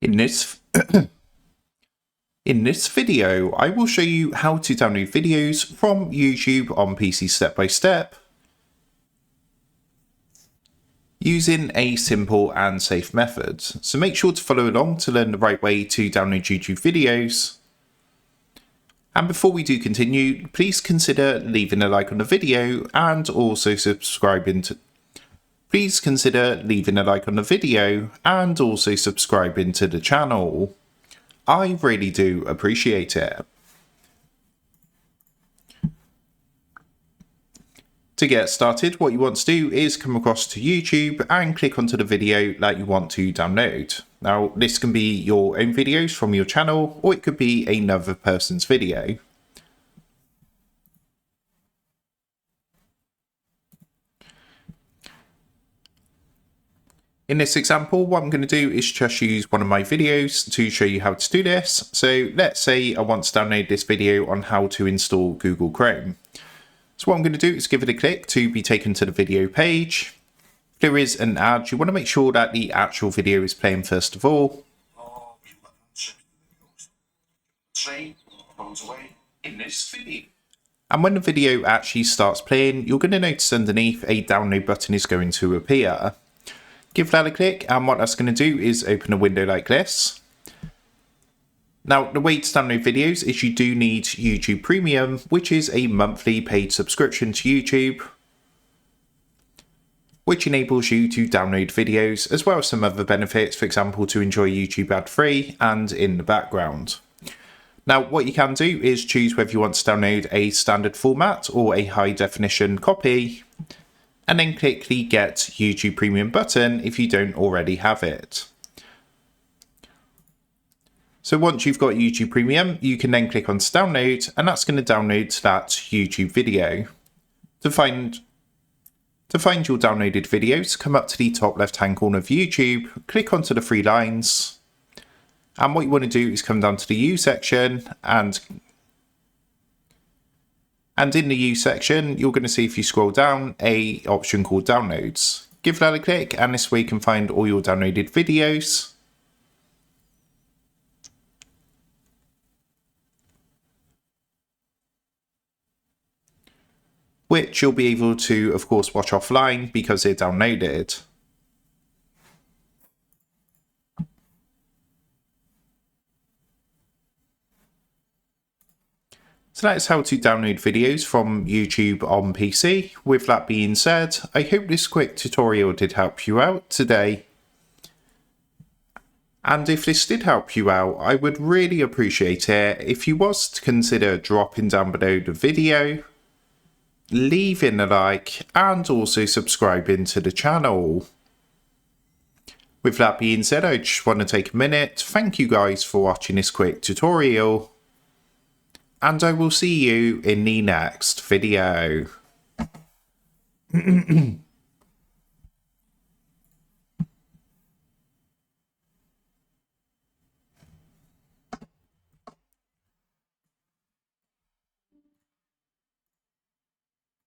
In this video, I will show you how to download videos from YouTube on PC step by step using a simple and safe method. So make sure to follow along to learn the right way to download YouTube videos. And before we do continue, please consider leaving a like on the video and also subscribing to the channel. I really do appreciate it. To get started, what you want to do is come across to YouTube and click onto the video that you want to download. Now, this can be your own videos from your channel, or it could be another person's video. In this example, what I'm going to do is just use one of my videos to show you how to do this. So let's say I want to download this video on how to install Google Chrome. So what I'm going to do is give it a click to be taken to the video page. If there is an ad, you want to make sure that the actual video is playing first of all. And when the video actually starts playing, you're going to notice underneath a download button is going to appear. Give that a click, and what that's going to do is open a window like this. Now, the way to download videos is you do need YouTube Premium, which is a monthly paid subscription to YouTube, which enables you to download videos as well as some other benefits, for example, to enjoy YouTube ad-free and in the background. Now, what you can do is choose whether you want to download a standard format or a high definition copy, and then click the Get YouTube Premium button if you don't already have it. So once you've got YouTube Premium, you can then click on download, and that's going to download that YouTube video. To find your downloaded videos, come up to the top left hand corner of YouTube, click onto the three lines, and what you want to do is come down to the U section, and in the U section, you're going to see, if you scroll down, a option called Downloads. Give that a click, and this way you can find all your downloaded videos. Which you'll be able to, of course, watch offline because they're downloaded. So that's how to download videos from YouTube on PC. With that being said, I hope this quick tutorial did help you out today. And if this did help you out, I would really appreciate it if you was to consider dropping down below the video, leaving a like, and also subscribing to the channel. With that being said, I just want to take a minute to thank you guys for watching this quick tutorial, and I will see you in the next video.